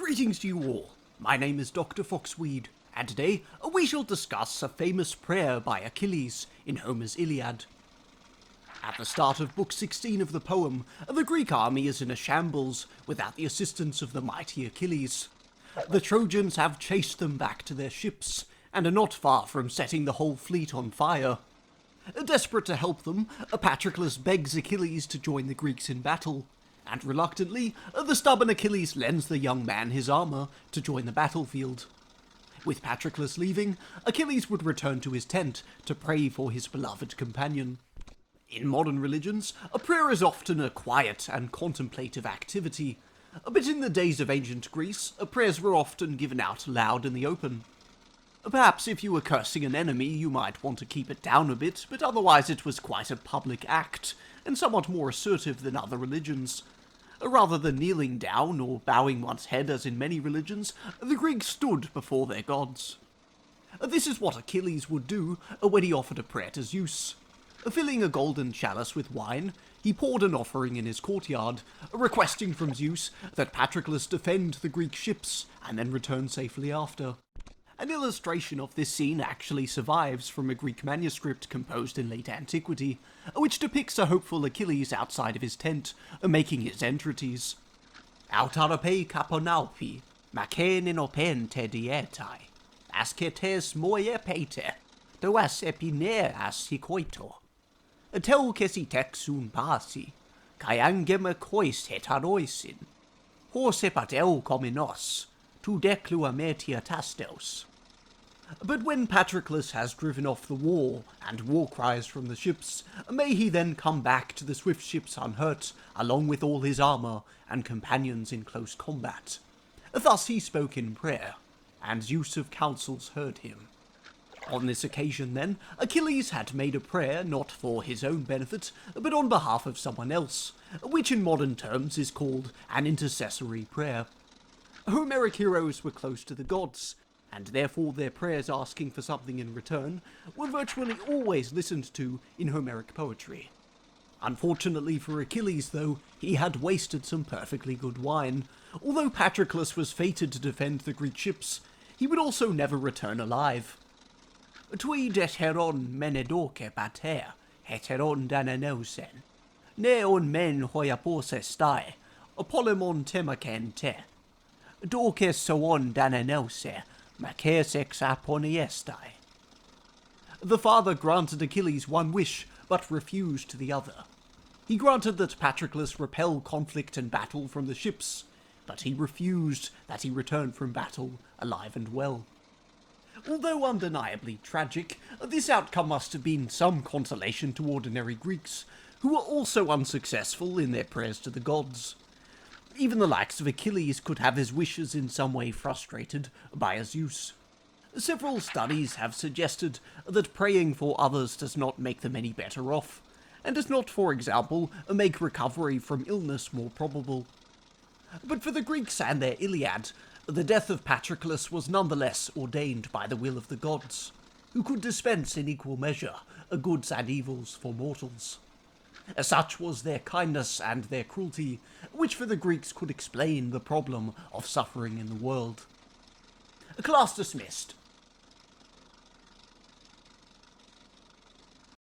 Greetings to you all. My name is Dr. Foxwede, and today we shall discuss a famous prayer by Achilles in Homer's Iliad. At the start of Book 16 of the poem, the Greek army is in a shambles without the assistance of the mighty Achilles. The Trojans have chased them back to their ships, and are not far from setting the whole fleet on fire. Desperate to help them, Patroclus begs Achilles to join the Greeks in battle, and reluctantly, the stubborn Achilles lends the young man his armour to join the battlefield. With Patroclus leaving, Achilles would return to his tent to pray for his beloved companion. In modern religions, a prayer is often a quiet and contemplative activity, but in the days of ancient Greece, prayers were often given out loud in the open. Perhaps if you were cursing an enemy, you might want to keep it down a bit, but otherwise it was quite a public act, and somewhat more assertive than other religions. Rather than kneeling down or bowing one's head as in many religions, the Greeks stood before their gods. This is what Achilles would do when he offered a prayer to Zeus. Filling a golden chalice with wine, he poured an offering in his courtyard, requesting from Zeus that Patroclus defend the Greek ships and then return safely after. An illustration of this scene actually survives from a Greek manuscript composed in late antiquity, which depicts a hopeful Achilles outside of his tent, making his entreaties. Autarape kaponaupi, makenin open te dietai, asketes moie pete, doas epine as hikoito. Tel kesi texun pasi, kai angem kois hetaroisin, horsepatel kominos, tu declua metia tastos. But when Patroclus has driven off the war, and war cries from the ships, may he then come back to the swift ships unhurt, along with all his armour and companions in close combat. Thus he spoke in prayer, and Zeus of counsels heard him. On this occasion then, Achilles had made a prayer not for his own benefit, but on behalf of someone else, which in modern terms is called an intercessory prayer. Homeric heroes were close to the gods, and therefore their prayers asking for something in return were virtually always listened to in Homeric poetry. Unfortunately for Achilles, though, he had wasted some perfectly good wine. Although Patroclus was fated to defend the Greek ships, he would also never return alive. Tui deteron menedoke pater, heteron dananosen, neon men hoiapose stai, apolemon temacen te. Doke soon dananose, maces ex aponiestai. The father granted Achilles one wish, but refused the other. He granted that Patroclus repel conflict and battle from the ships, but he refused that he return from battle alive and well. Although undeniably tragic, this outcome must have been some consolation to ordinary Greeks, who were also unsuccessful in their prayers to the gods. Even the likes of Achilles could have his wishes in some way frustrated by a Zeus. Several studies have suggested that praying for others does not make them any better off, and does not, for example, make recovery from illness more probable. But for the Greeks and their Iliad, the death of Patroclus was nonetheless ordained by the will of the gods, who could dispense in equal measure goods and evils for mortals. Such was their kindness and their cruelty, which for the Greeks could explain the problem of suffering in the world. Class dismissed.